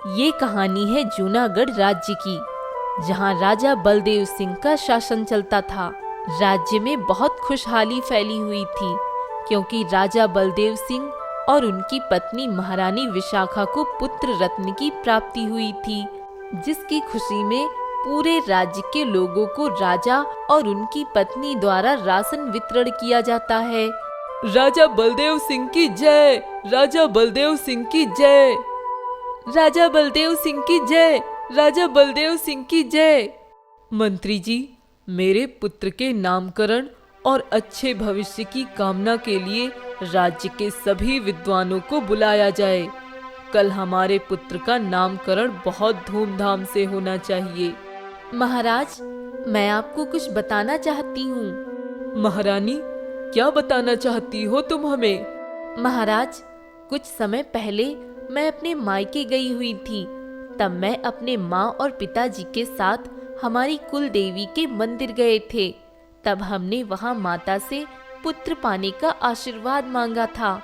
ये कहानी है जूनागढ़ राज्य की, जहाँ राजा बलदेव सिंह का शासन चलता था। राज्य में बहुत खुशहाली फैली हुई थी, क्योंकि राजा बलदेव सिंह और उनकी पत्नी महारानी विशाखा को पुत्र रत्न की प्राप्ति हुई थी, जिसकी खुशी में पूरे राज्य के लोगों को राजा और उनकी पत्नी द्वारा राशन वितरण किया जाता है। राजा बलदेव सिंह की जय, राजा बलदेव सिंह की जय, राजा बलदेव सिंह की जय, राजा बलदेव सिंह की जय। मंत्री जी, मेरे पुत्र के नामकरण और अच्छे भविष्य की कामना के लिए राज्य के सभी विद्वानों को बुलाया जाए। कल हमारे पुत्र का नामकरण बहुत धूमधाम से होना चाहिए। महाराज, मैं आपको कुछ बताना चाहती हूँ। महारानी, क्या बताना चाहती हो तुम हमें? महाराज, कुछ समय पहले मैं अपने मायके गई हुई थी। तब मैं अपने माँ और पिताजी के साथ हमारी कुल देवी के मंदिर गए थे। तब हमने वहाँ माता से पुत्र पाने का आशीर्वाद मांगा था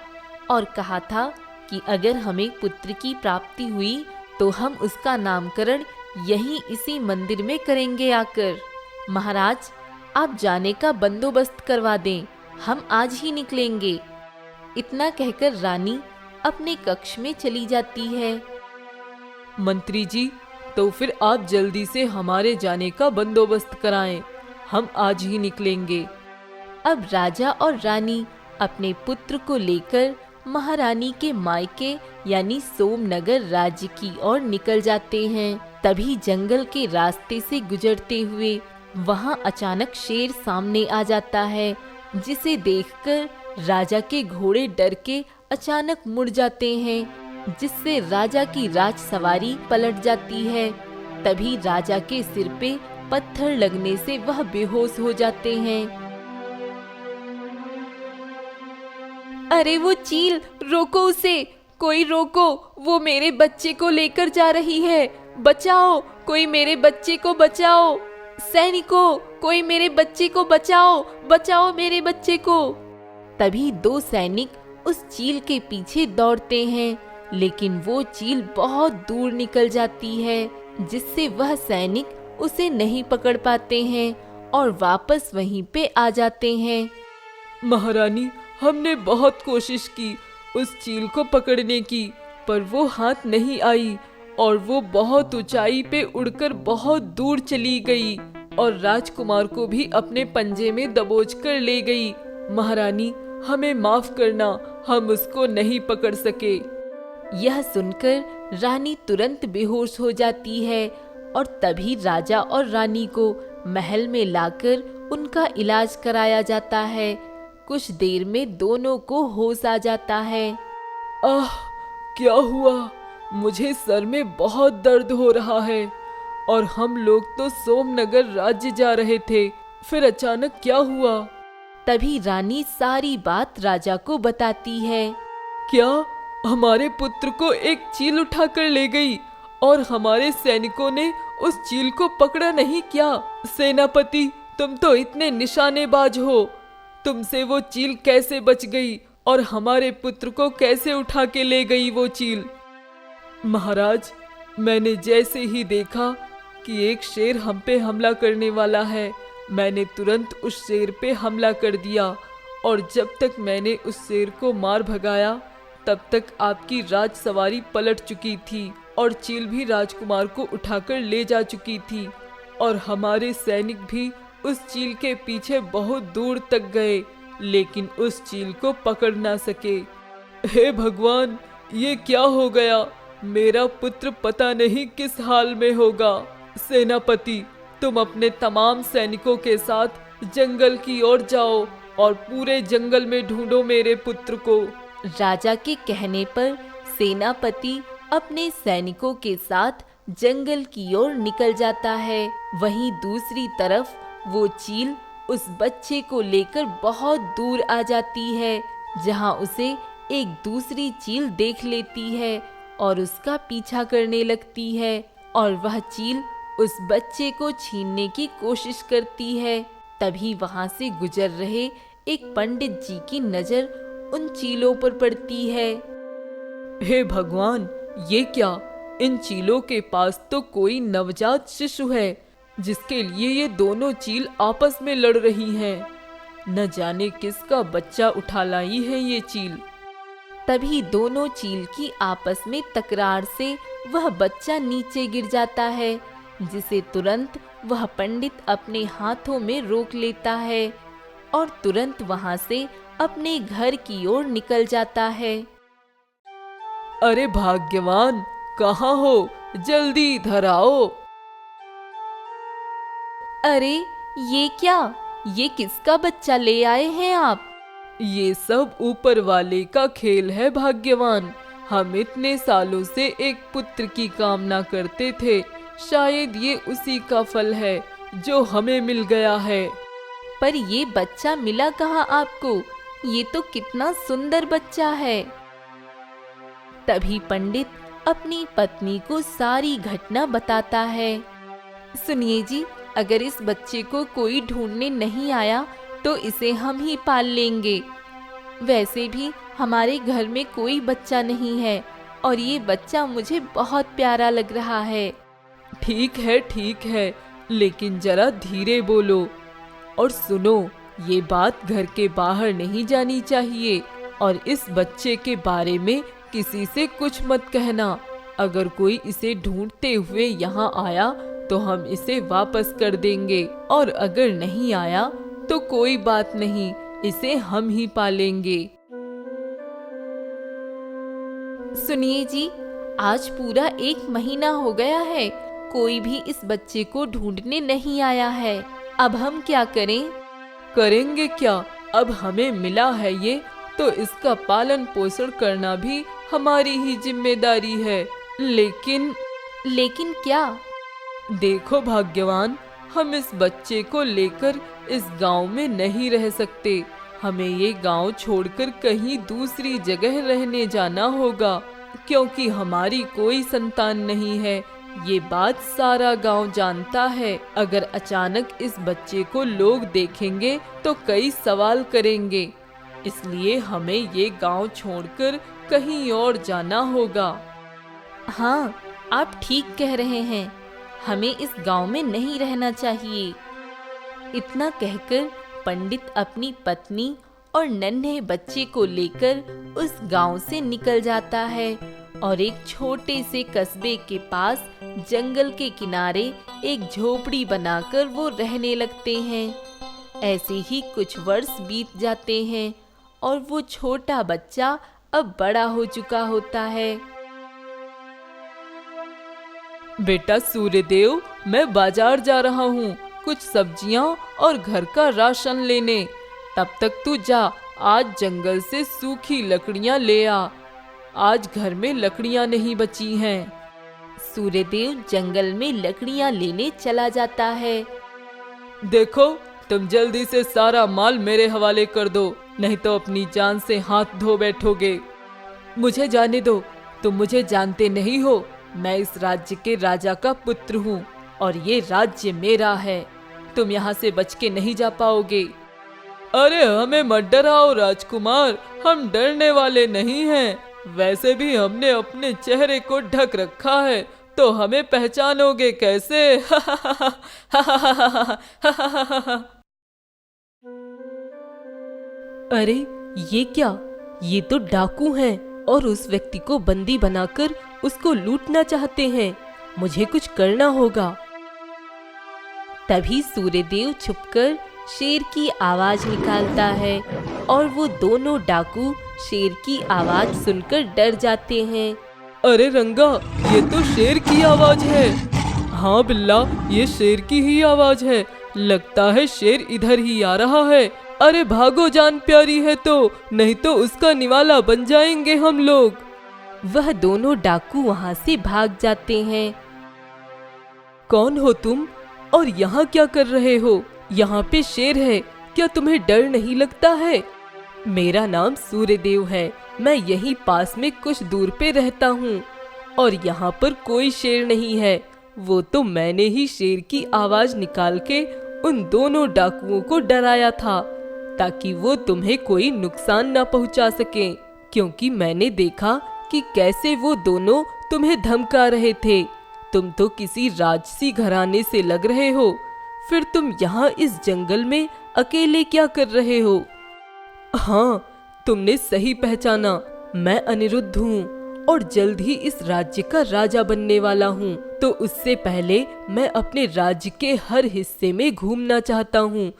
और कहा था कि अगर हमें पुत्र की प्राप्ति हुई तो हम उसका नामकरण यहीं इसी मंदिर में करेंगे आकर। महाराज, आप जाने का बंदोबस्त करवा दें, हम आज ही निकलेंगे। इतना कहकर रानी अपने कक्ष में चली जाती है। मंत्री जी, तो फिर आप जल्दी से हमारे जाने का बंदोबस्त कराएं, हम आज ही निकलेंगे। अब राजा और रानी अपने पुत्र को लेकर महारानी के मायके यानी सोमनगर राज्य की ओर निकल जाते हैं। तभी जंगल के रास्ते से गुजरते हुए वहां अचानक शेर सामने आ जाता है, जिसे देखकर राजा के घोड़े डर के अचानक मुड़ जाते हैं, जिससे राजा की राजसवारी पलट जाती है। तभी राजा के सिर पे पत्थर लगने से वह बेहोश हो जाते हैं। अरे वो चील, रोको उसे, कोई रोको, वो मेरे बच्चे को लेकर जा रही है, बचाओ, कोई मेरे बच्चे को बचाओ। सैनिकों, कोई मेरे बच्चे को बचाओ, बचाओ मेरे बच्चे को। तभी दो सैनिक उस चील के पीछे दौड़ते हैं, लेकिन वो चील बहुत दूर निकल जाती है, जिससे वह सैनिक उसे नहीं पकड़ पाते हैं और वापस वहीं पे आ जाते हैं। महारानी, हमने बहुत कोशिश की उस चील को पकड़ने की, पर वो हाथ नहीं आई और वो बहुत ऊंचाई पे उड़कर बहुत दूर चली गई और राजकुमार को भी अपने पंजे में दबोच कर ले गई। महारानी, हमें माफ करना, हम उसको नहीं पकड़ सके। यह सुनकर रानी तुरंत बेहोश हो जाती है और तभी राजा और रानी को महल में लाकर उनका इलाज कराया जाता है। कुछ देर में दोनों को होश आ जाता है। आह, क्या हुआ? मुझे सर में बहुत दर्द हो रहा है और हम लोग तो सोमनगर राज्य जा रहे थे, फिर अचानक क्या हुआ? तभी रानी सारी बात राजा को बताती है। क्या हमारे पुत्र को एक चील उठाकर ले गई और हमारे सैनिकों ने उस चील को पकड़ा नहीं क्या? सेनापति, तुम तो इतने निशानेबाज हो, तुमसे वो चील कैसे बच गई और हमारे पुत्र को कैसे उठा के ले गई वो चील? महाराज, मैंने जैसे ही देखा कि एक शेर हम पे हमला करने वाला है, मैंने तुरंत उस शेर पे हमला कर दिया और जब तक मैंने उस शेर को मार भगाया तब तक आपकी राजसवारी पलट चुकी थी और चील भी राजकुमार को उठाकर ले जा चुकी थी और हमारे सैनिक भी उस चील के पीछे बहुत दूर तक गए, लेकिन उस चील को पकड़ ना सके। हे भगवान, ये क्या हो गया? मेरा पुत्र पता नहीं किस हाल में होगा। सेनापति, तुम अपने तमाम सैनिकों के साथ जंगल की ओर जाओ और पूरे जंगल में ढूंढो मेरे पुत्र को। राजा के कहने पर सेनापति अपने सैनिकों के साथ जंगल की ओर निकल जाता है। वहीं दूसरी तरफ वो चील उस बच्चे को लेकर बहुत दूर आ जाती है, जहां उसे एक दूसरी चील देख लेती है और उसका पीछा करने लगती है और वह चील उस बच्चे को छीनने की कोशिश करती है। तभी वहां से गुजर रहे एक पंडित जी की नजर उन चीलों पर पड़ती है। हे भगवान, ये क्या? इन चीलों के पास तो कोई नवजात शिशु है जिसके लिए ये दोनों चील आपस में लड़ रही हैं। न जाने किसका बच्चा उठा लाई है ये चील। तभी दोनों चील की आपस में तकरार से वह बच्चा नीचे गिर जाता है, जिसे तुरंत वह पंडित अपने हाथों में रोक लेता है और तुरंत वहां से अपने घर की ओर निकल जाता है। अरे भाग्यवान, कहाँ हो? जल्दी इधर आओ। अरे ये क्या? ये किसका बच्चा ले आए हैं आप? ये सब ऊपर वाले का खेल है भाग्यवान। हम इतने सालों से एक पुत्र की कामना करते थे, शायद ये उसी का फल है जो हमें मिल गया है। पर ये बच्चा मिला कहाँ आपको? ये तो कितना सुंदर बच्चा है। तभी पंडित अपनी पत्नी को सारी घटना बताता है। सुनिए जी, अगर इस बच्चे को कोई ढूंढने नहीं आया तो इसे हम ही पाल लेंगे। वैसे भी हमारे घर में कोई बच्चा नहीं है और ये बच्चा मुझे बहुत प्यारा लग रहा है। ठीक है, लेकिन जरा धीरे बोलो और सुनो, ये बात घर के बाहर नहीं जानी चाहिए और इस बच्चे के बारे में किसी से कुछ मत कहना। अगर कोई इसे ढूंढते हुए यहाँ आया तो हम इसे वापस कर देंगे और अगर नहीं आया तो कोई बात नहीं, इसे हम ही पालेंगे। सुनिए जी, आज पूरा 1 महीना हो गया है, कोई भी इस बच्चे को ढूंढने नहीं आया है। अब हम क्या करें? करेंगे क्या? अब हमें मिला है ये, तो इसका पालन पोषण करना भी हमारी ही जिम्मेदारी है। लेकिन क्या? देखो भाग्यवान, हम इस बच्चे को लेकर इस गांव में नहीं रह सकते। हमें ये गांव छोड़कर कहीं दूसरी जगह रहने जाना होगा, क्योंकि हमारी कोई संतान नहीं है। ये बात सारा गांव जानता है। अगर अचानक इस बच्चे को लोग देखेंगे तो कई सवाल करेंगे, इसलिए हमें ये गांव छोड़कर कहीं और जाना होगा। हाँ, आप ठीक कह रहे हैं, हमें इस गांव में नहीं रहना चाहिए। इतना कहकर पंडित अपनी पत्नी और नन्हे बच्चे को लेकर उस गांव से निकल जाता है और एक छोटे से कस्बे के पास जंगल के किनारे एक झोपड़ी बनाकर वो रहने लगते हैं। ऐसे ही कुछ वर्ष बीत जाते हैं और वो छोटा बच्चा अब बड़ा हो चुका होता है। बेटा सूर्यदेव, मैं बाजार जा रहा हूँ कुछ सब्जियाँ और घर का राशन लेने। तब तक तू जा, आज जंगल से सूखी लकड़ियाँ ले आ। आज घर में लकड़ियाँ नहीं बची हैं। सूर्यदेव जंगल में लकड़ियाँ लेने चला जाता है। देखो, तुम जल्दी से सारा माल मेरे हवाले कर दो, नहीं तो अपनी जान से हाथ धो बैठोगे। मुझे जाने दो, तुम मुझे जानते नहीं हो। मैं इस राज्य के राजा का पुत्र हूँ और ये राज्य मेरा है। तुम यहाँ से बच के नहीं जा पाओगे। अरे हमें मत डराओ राजकुमार, हम डरने वाले नहीं हैं। वैसे भी हमने अपने चेहरे को ढक रखा है, तो हमें पहचानोगे कैसे? अरे ये क्या? ये तो डाकू हैं और उस व्यक्ति को बंदी बनाकर उसको लूटना चाहते हैं। मुझे कुछ करना होगा। तभी सूर्यदेव छुपकर शेर की आवाज निकालता है और वो दोनों डाकू शेर की आवाज सुनकर डर जाते हैं। अरे रंगा, ये तो शेर की आवाज है। हाँ बिल्ला, ये शेर की ही आवाज है। लगता है शेर इधर ही आ रहा है। अरे भागो, जान प्यारी है तो, नहीं तो उसका निवाला बन जाएंगे हम लोग। वह दोनों डाकू वहां से भाग जाते हैं। कौन हो तुम और यहाँ क्या कर रहे हो? यहाँ पे शेर है, क्या तुम्हें डर नहीं लगता है? मेरा नाम सूर्यदेव है, मैं यहीं पास में कुछ दूर पे रहता हूँ और यहाँ पर कोई शेर नहीं है। वो तो मैंने ही शेर की आवाज निकाल के उन दोनों डाकुओं को डराया था, ताकि वो तुम्हें कोई नुकसान ना पहुँचा सके, क्योंकि मैंने देखा कि कैसे वो दोनों तुम्हें धमका रहे थे। तुम तो किसी राजसी घराने से लग रहे हो, फिर तुम यहाँ इस जंगल में अकेले क्या कर रहे हो? हाँ, तुमने सही पहचाना, मैं अनिरुद्ध हूँ और जल्द ही इस राज्य का राजा बनने वाला हूँ। तो उससे पहले मैं अपने राज्य के हर हिस्से में घूमना चाहता हूँ।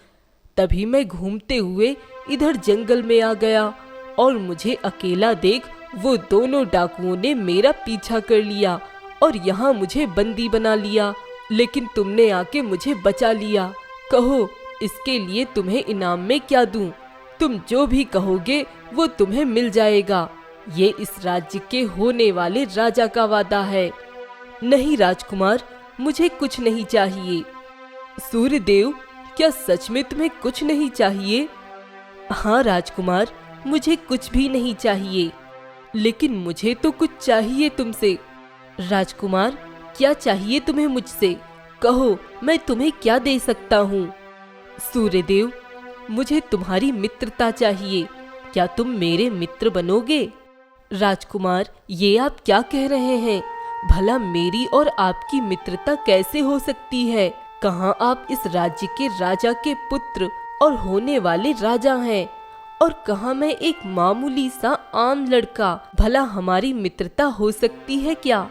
तभी मैं घूमते हुए इधर जंगल में आ गया और मुझे अकेला देख वो दोनों डाकुओं ने मेरा पीछा कर लिया और यहाँ मुझे बंदी बना लिया। लेकिन तुमने आके मुझे बचा लिया। कहो, इसके लिए तुम्हें इनाम में क्या दूं? तुम जो भी कहोगे वो तुम्हें मिल जाएगा। ये इस राज्य के होने वाले राजा का वादा है। नहीं राजकुमार, मुझे कुछ नहीं चाहिए। सूर्यदेव, क्या सच में तुम्हें कुछ नहीं चाहिए? हाँ राजकुमार, मुझे कुछ भी नहीं चाहिए, लेकिन मुझे तो कुछ चाहिए तुमसे। राजकुमार, क्या चाहिए तुम्हें मुझसे? कहो, मैं तुम्हें क्या दे सकता हूँ? सूर्यदेव, मुझे तुम्हारी मित्रता चाहिए। क्या तुम मेरे मित्र बनोगे? राजकुमार, ये आप क्या कह रहे हैं? भला मेरी और आपकी मित्रता कैसे हो सकती है? कहाँ आप इस राज्य के राजा के पुत्र और होने वाले राजा हैं, और कहाँ मैं एक मामूली सा आम लड़का। भला हमारी मित्रता हो सकती है क्या?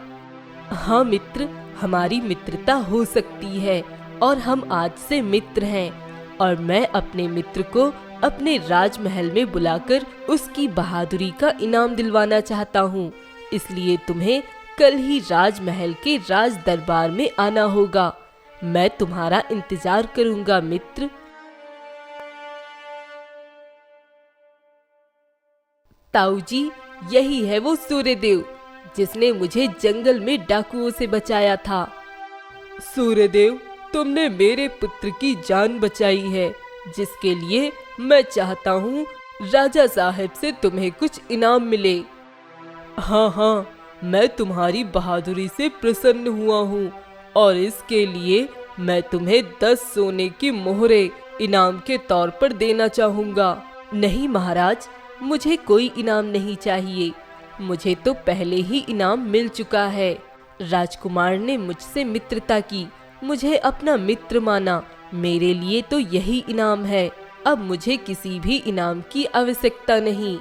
हाँ मित्र, हमारी मित्रता हो सकती है और हम आज से मित्र हैं। और मैं अपने मित्र को अपने राजमहल में बुलाकर उसकी बहादुरी का इनाम दिलवाना चाहता हूँ। इसलिए तुम्हें कल ही राजमहल के राज दरबार में आना होगा। मैं तुम्हारा इंतजार करूंगा मित्र। ताऊ जी, यही है वो सूर्यदेव जिसने मुझे जंगल में डाकुओं से बचाया था। सूर्यदेव, तुमने मेरे पुत्र की जान बचाई है, जिसके लिए मैं चाहता हूँ राजा साहब से तुम्हें कुछ इनाम मिले। हाँ हाँ, मैं तुम्हारी बहादुरी से प्रसन्न हुआ हूँ और इसके लिए मैं तुम्हें 10 सोने की मोहरें इनाम के तौर पर देना चाहूँगा। नहीं महाराज, मुझे कोई इनाम नहीं चाहिए। मुझे तो पहले ही इनाम मिल चुका है। राजकुमार ने मुझसे मित्रता की, मुझे अपना मित्र माना। मेरे लिए तो यही इनाम है। अब मुझे किसी भी इनाम की आवश्यकता नहीं।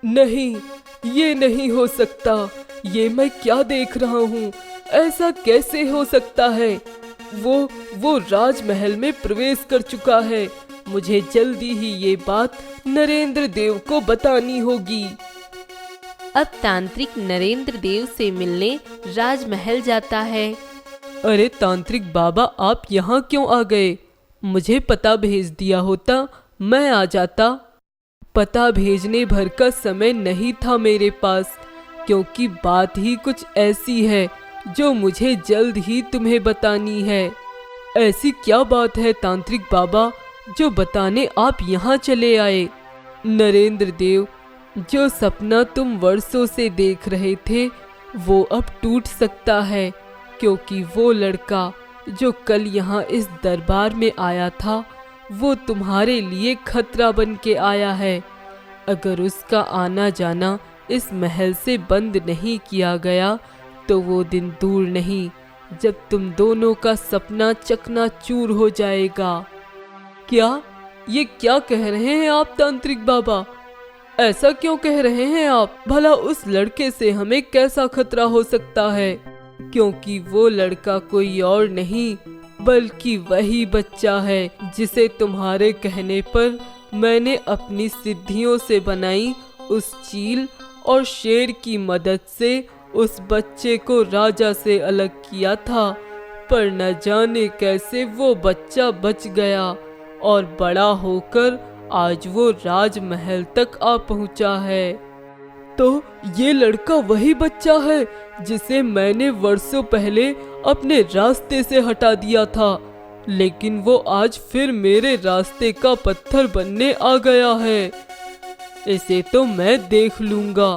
नहीं, ये नहीं हो सकता। ये मैं क्या देख रहा हूँ? ऐसा कैसे हो सकता है? वो राजमहल में प्रवेश कर चुका है। मुझे जल्दी ही ये बात नरेंद्र देव को बतानी होगी। अब तांत्रिक नरेंद्र देव से मिलने राजमहल जाता है। अरे तांत्रिक बाबा, आप यहाँ क्यों आ गए? मुझे पता भेज दिया होता, मैं आ जाता। पता भेजने भर का समय नहीं था मेरे पास, क्योंकि बात ही कुछ ऐसी है जो मुझे जल्द ही तुम्हें बतानी है। ऐसी क्या बात है तांत्रिक बाबा जो बताने आप यहाँ चले आए? नरेंद्र देव, जो सपना तुम वर्षों से देख रहे थे वो अब टूट सकता है, क्योंकि वो लड़का जो कल यहाँ इस दरबार में आया था वो तुम्हारे लिए खतरा बन के आया है। अगर उसका आना जाना इस महल से बंद नहीं किया गया तो वो दिन दूर नहीं जब तुम दोनों का सपना चकनाचूर हो जाएगा। क्या? ये क्या कह रहे हैं आप तांत्रिक बाबा? ऐसा क्यों कह रहे हैं आप? भला उस लड़के से हमें कैसा खतरा हो सकता है? क्योंकि वो लड़का कोई और नहीं बल्कि वही बच्चा है जिसे तुम्हारे कहने पर मैंने अपनी सिद्धियों से बनाई उस चील और शेर की मदद से उस बच्चे को राजा से अलग किया था। पर न जाने कैसे वो बच्चा बच गया और बड़ा होकर आज वो राजमहल तक आ पहुंचा है। तो ये लड़का वही बच्चा है जिसे मैंने वर्षों पहले अपने रास्ते से हटा दिया था, लेकिन वो आज फिर मेरे रास्ते का पत्थर बनने आ गया है। इसे तो मैं देख लूंगा।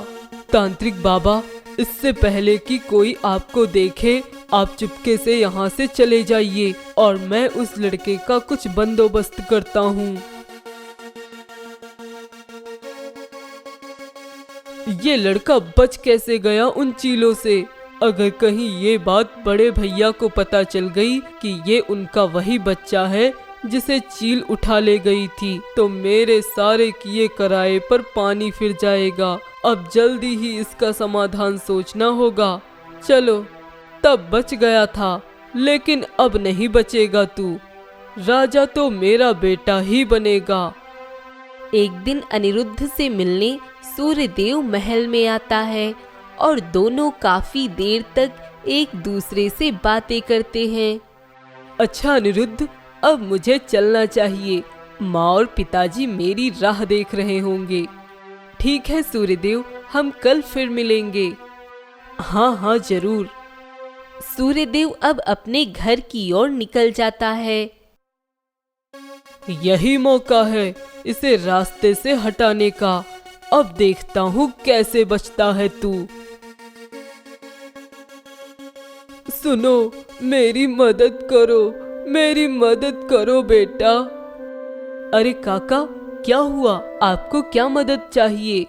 तांत्रिक बाबा, इससे पहले कि कोई आपको देखे आप चुपके से यहाँ से चले जाइए और मैं उस लड़के का कुछ बंदोबस्त करता हूँ। ये लड़का बच कैसे गया उन चीलों से? अगर कहीं ये बात बड़े भैया को पता चल गई कि ये उनका वही बच्चा है जिसे चील उठा ले गई थी, तो मेरे सारे किए कराए पर पानी फिर जाएगा। अब जल्दी ही इसका समाधान सोचना होगा। चलो, तब बच गया था, लेकिन अब नहीं बचेगा तू। राजा तो मेरा बेटा ही बनेगा। एक दिन अनिरुद्ध से मिलने सूर्यदेव महल में आता है और दोनों काफी देर तक एक दूसरे से बातें करते हैं। अच्छा अनिरुद्ध, अब मुझे चलना चाहिए। माँ और पिताजी मेरी राह देख रहे होंगे। ठीक है सूर्यदेव, हम कल फिर मिलेंगे। हाँ हाँ जरूर। सूर्यदेव अब अपने घर की ओर निकल जाता है। यही मौका है इसे रास्ते से हटाने का। अब देखता हूँ कैसे बचता है तू। सुनो, मेरी मदद करो, मेरी मदद करो बेटा। अरे काका, क्या हुआ? आपको क्या मदद चाहिए?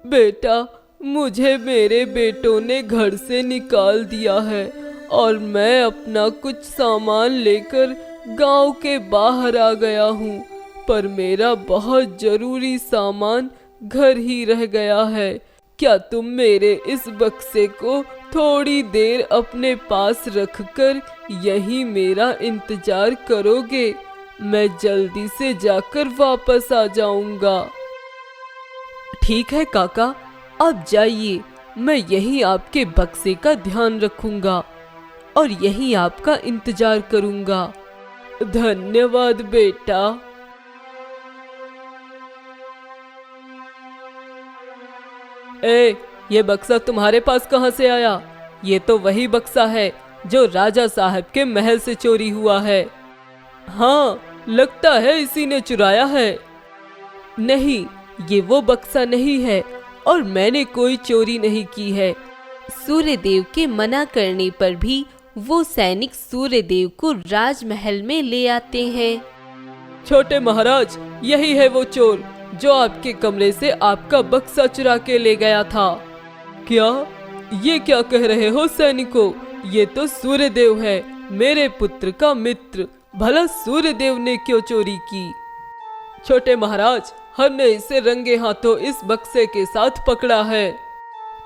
बेटा, मुझे मेरे बेटों ने घर से निकाल दिया है और मैं अपना कुछ सामान लेकर गांव के बाहर आ गया हूँ, पर मेरा बहुत जरूरी सामान घर ही रह गया है। क्या तुम मेरे इस बक्से को थोड़ी देर अपने पास रखकर यहीं मेरा इंतजार करोगे? मैं जल्दी से जाकर वापस आ जाऊंगा। ठीक है काका, आप जाइए। मैं यहीं आपके बक्से का ध्यान रखूंगा और यहीं आपका इंतजार करूंगा। धन्यवाद बेटा। ये बक्सा तुम्हारे पास कहाँ से आया? ये तो वही बक्सा है जो राजा साहब के महल से चोरी हुआ है। हाँ, लगता है इसी ने चुराया है। नहीं, ये वो बक्सा नहीं है और मैंने कोई चोरी नहीं की है। सूर्यदेव के मना करने पर भी वो सैनिक सूर्यदेव को राजमहल में ले आते हैं। छोटे महाराज, यही है वो चोर जो आपके कमरे से आपका बक्सा चुरा के ले गया था। क्या? ये क्या कह रहे हो सैनिकों? ये तो सूर्यदेव है, मेरे पुत्र का मित्र। भला सूर्यदेव ने क्यों चोरी की? छोटे महाराज, हमने इसे रंगे हाथों इस बक्से के साथ पकड़ा है।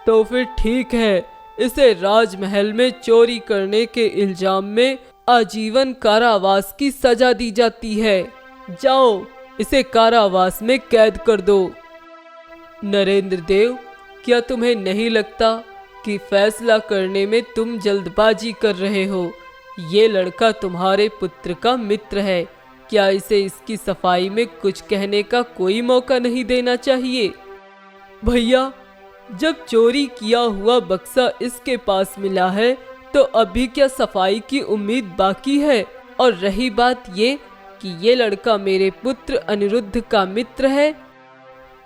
तो फिर ठीक है, इसे राजमहल में चोरी करने के इल्जाम में आजीवन कारावास की सजा दी जाती है। जाओ, इसे कारावास में कैद कर दो। नरेंद्र देव, क्या तुम्हें नहीं लगता कि फैसला करने में तुम जल्दबाजी कर रहे हो? ये लड़का तुम्हारे पुत्र का मित्र है। क्या इसे इसकी सफाई में कुछ कहने का कोई मौका नहीं देना चाहिए? भैया, जब चोरी किया हुआ बक्सा इसके पास मिला है तो अभी क्या सफाई की उम्मीद बाकी है? और रही बात ये कि ये लड़का मेरे पुत्र अनिरुद्ध का मित्र है,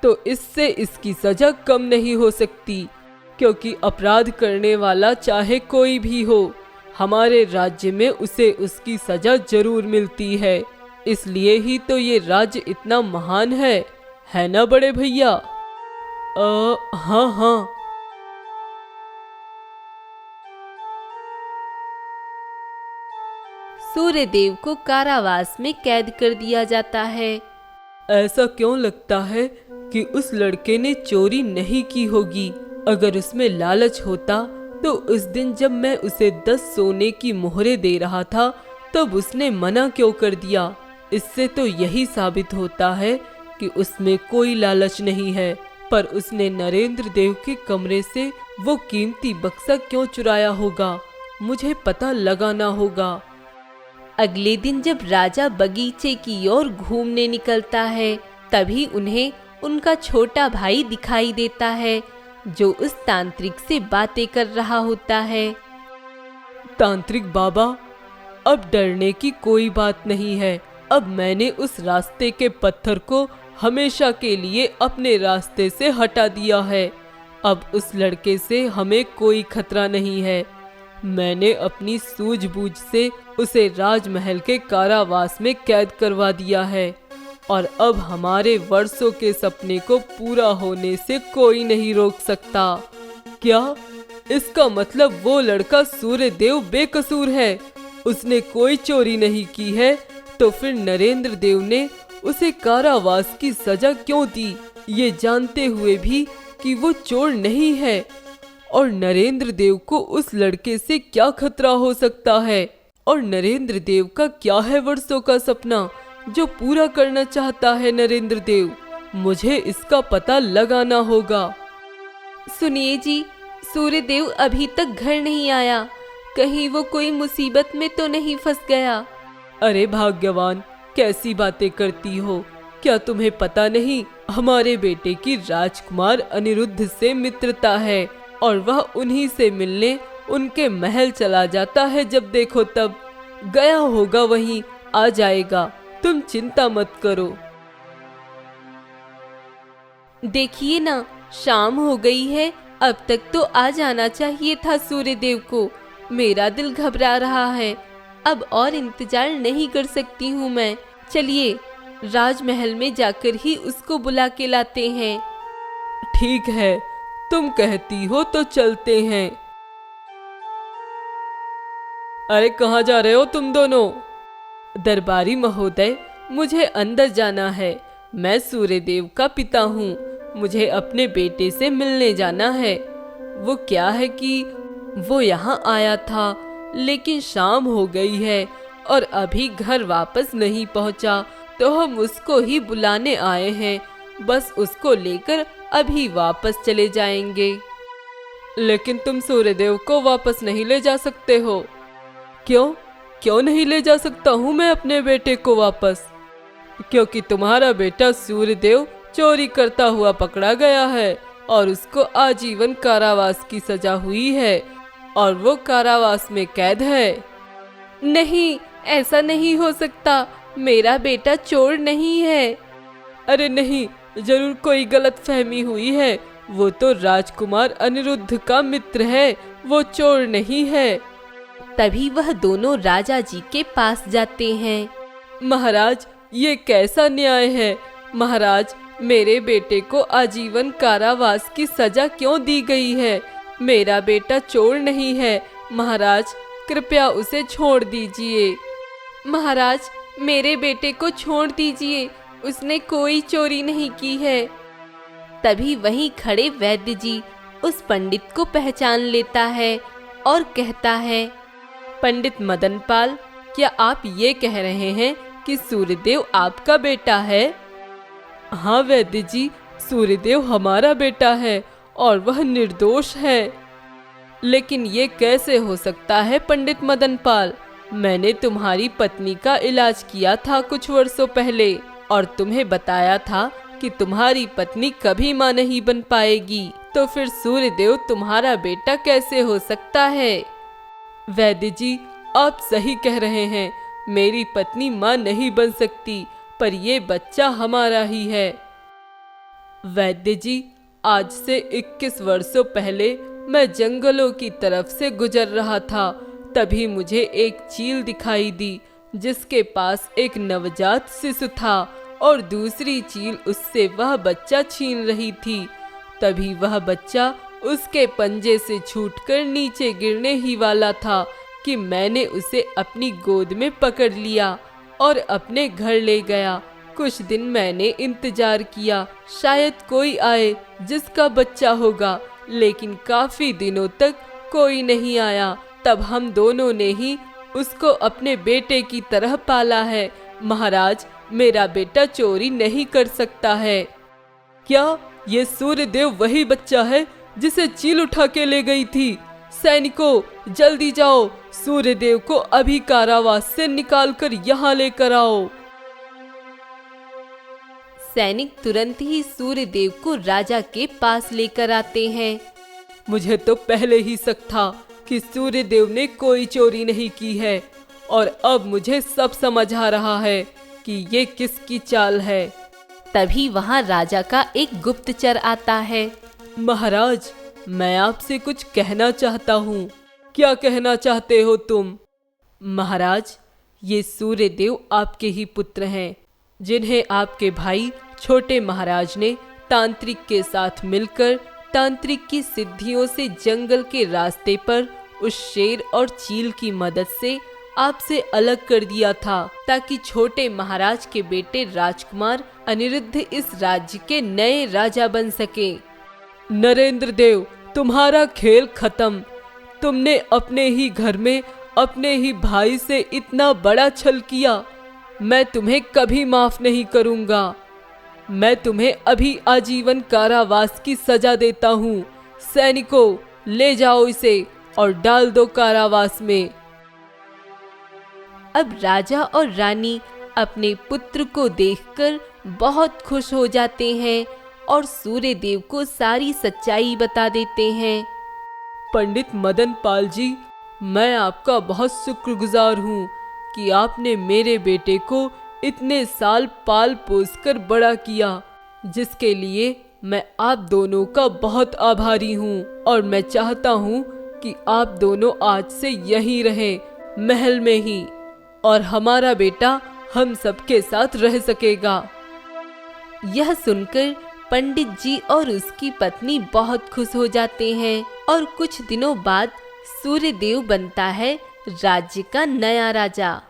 तो इससे इसकी सजा कम नहीं हो सकती, क्योंकि अपराध करने वाला चाहे कोई भी हो, हमारे राज्य में उसे उसकी सजा जरूर मिलती है। इसलिए ही तो ये राज्य इतना महान है ना बड़े भैया? हाँ हाँ। सूर्यदेव को कारावास में कैद कर दिया जाता है। ऐसा क्यों लगता है कि उस लड़के ने चोरी नहीं की होगी? अगर उसमें लालच होता तो उस दिन जब मैं उसे 10 सोने की मोहरें दे रहा था तब उसने मना क्यों कर दिया? इससे तो यही साबित होता है कि उसमें कोई लालच नहीं है। पर उसने नरेंद्र देव के कमरे से वो कीमती बक्सा क्यों चुराया होगा? मुझे पता लगाना होगा। अगले दिन जब राजा बगीचे की ओर घूमने निकलता है, तभी उन्हें उनका छोटा भाई दिखाई देता है जो उस तांत्रिक से बातें कर रहा होता है। तांत्रिक बाबा, अब डरने की कोई बात नहीं है। अब मैंने उस रास्ते के पत्थर को हमेशा के लिए अपने रास्ते से हटा दिया है। अब उस लड़के से हमें कोई खतरा नहीं है। मैंने अपनी सूझबूझ से उसे राजमहल के कारावास में कैद करवा दिया है और अब हमारे वर्षों के सपने को पूरा होने से कोई नहीं रोक सकता। क्या इसका मतलब वो लड़का सूर्यदेव बेकसूर है, उसने कोई चोरी नहीं की है? तो फिर नरेंद्र देव ने उसे कारावास की सजा क्यों दी, ये जानते हुए भी कि वो चोर नहीं है? और नरेंद्र देव को उस लड़के से क्या खतरा हो सकता है? और नरेंद्र देव का क्या है वर्षों का सपना जो पूरा करना चाहता है नरेंद्र देव? मुझे इसका पता लगाना होगा। सुनिए जी, सूर्यदेव अभी तक घर नहीं आया, कहीं वो कोई मुसीबत में तो नहीं फंस गया। अरे भाग्यवान, कैसी बातें करती हो? क्या तुम्हें पता नहीं, हमारे बेटे की राजकुमार अनिरुद्ध से मित्रता है और वह उन्हीं से मिलने उनके महल चला जाता है। जब देखो तब गया होगा, वहीं आ जाएगा, तुम चिंता मत करो। देखिए ना, शाम हो गई है, अब तक तो आ जाना चाहिए था सूर्यदेव को। मेरा दिल घबरा रहा है, अब और इंतजार नहीं कर सकती हूँ मैं। चलिए राजमहल में जाकर ही उसको बुला के लाते हैं। ठीक है, तुम कहती हो तो चलते हैं। अरे कहाँ जा रहे हो तुम दोनों? दरबारी महोदय, मुझे अंदर जाना है। मैं सूर्यदेव का पिता हूँ, मुझे अपने बेटे से मिलने जाना है। वो क्या है कि वो यहाँ आया था, लेकिन शाम हो गई है और अभी घर वापस नहीं पहुँचा, तो हम उसको ही बुलाने आए हैं। बस उसको लेकर अभी वापस चले जाएंगे। लेकिन तुम सूर्यदेव को वापस नहीं ले जा सकते हो। क्यों नहीं ले जा सकता हूँ मैं अपने बेटे को वापस? क्योंकि तुम्हारा बेटा सूर्यदेव चोरी करता हुआ पकड़ा गया है और उसको आजीवन कारावास की सजा हुई है और वो कारावास में कैद है। नहीं, ऐसा नहीं हो सकता, मेरा बेटा चोर नहीं है। अरे नहीं, जरूर कोई गलतफहमी हुई है। वो तो राजकुमार अनिरुद्ध का मित्र है, वो चोर नहीं है। तभी वह दोनों राजा जी के पास जाते हैं। महाराज, ये कैसा न्याय है? महाराज, मेरे बेटे को आजीवन कारावास की सजा क्यों दी गई है? मेरा बेटा चोर नहीं है, महाराज कृपया उसे छोड़ दीजिए। महाराज, मेरे बेटे को छोड़ दीजिए, उसने कोई चोरी नहीं की है। तभी वहीं खड़े वैद्य जी उस पंडित को पहचान लेता है और कहता है, पंडित मदनपाल, क्या आप ये कह रहे हैं कि सूर्यदेव आपका बेटा है? हाँ वैद्य जी, सूर्यदेव हमारा बेटा है और वह निर्दोष है। लेकिन ये कैसे हो सकता है पंडित मदनपाल? मैंने तुम्हारी पत्नी का इलाज किया था कुछ वर्षों पहले और तुम्हें बताया था कि तुम्हारी पत्नी कभी मां नहीं बन पाएगी, तो फिर सूर्यदेव तुम्हारा बेटा कैसे हो सकता है? वैद्य जी, आप सही कह रहे हैं, मेरी पत्नी मां नहीं बन सकती, पर ये बच्चा हमारा ही है। वैद्य जी, आज से 21 वर्षों पहले मैं जंगलों की तरफ से गुजर रहा था, तभी मुझे एक चील दिखाई दी जिसके पास एक नवजात शिशु था और दूसरी चील उससे वह बच्चा छीन रही थी। तभी वह बच्चा उसके पंजे से छूटकर नीचे गिरने ही वाला था कि मैंने उसे अपनी गोद में पकड़ लिया और अपने घर ले गया। कुछ दिन मैंने इंतजार किया, शायद कोई आए जिसका बच्चा होगा, लेकिन काफी दिनों तक कोई नहीं आया। तब हम दोनों ने ही उसको अपने बेटे की तरह पाला है। महाराज, मेरा बेटा चोरी नहीं कर सकता है। क्या ये सूर्यदेव वही बच्चा है जिसे चील उठा के ले गई थी? सैनिकों, जल्दी जाओ, सूर्यदेव को अभी कारावास से निकालकर यहाँ लेकर आओ। सैनिक तुरंत ही सूर्यदेव को राजा के पास लेकर आते हैं। मुझे तो पहले ही शक था कि सूर्यदेव ने कोई चोरी नहीं की है और अब मुझे सब समझ आ रहा है कि ये किसकी चाल है। तभी वहाँ राजा का एक गुप्तचर आता है। महाराज, मैं आपसे कुछ कहना चाहता हूँ। क्या कहना चाहते हो तुम? महाराज, ये सूर्यदेव आपके ही पुत्र हैं। जिन्हें आपके भाई छोटे महाराज ने तांत्रिक के साथ मिलकर तांत्रिक की सिद्धियों से जंगल के रास्ते पर उस शेर और चील की मदद से आपसे अलग कर दिया था, ताकि छोटे महाराज के बेटे राजकुमार अनिरुद्ध इस राज्य के नए राजा बन सके। नरेंद्र देव, तुम्हारा खेल खत्म। तुमने अपने ही घर में अपने ही भाई से इतना बड़ा छल किया। मैं तुम्हें कभी माफ नहीं करूंगा। मैं तुम्हें अभी आजीवन कारावास की सजा देता हूँ। सैनिकों, ले जाओ इसे और डाल दो कारावास में। अब राजा और रानी अपने पुत्र को देखकर बहुत खुश हो जाते हैं और सूर्य देव को सारी सच्चाई बता देते हैं। पंडित मदन पाल जी, मैं आपका बहुत शुक्रगुजार हूँ कि आपने मेरे बेटे को इतने साल पाल पोस कर बड़ा किया, जिसके लिए मैं आप दोनों का बहुत आभारी हूँ। और मैं चाहता हूँ कि आप दोनों आज से यहीं रहें, महल में ही, और हमारा बेटा हम सबके साथ रह सकेगा। यह सुनकर पंडित जी और उसकी पत्नी बहुत खुश हो जाते हैं और कुछ दिनों बाद सूर्यदेव बनता है राज्य का नया राजा।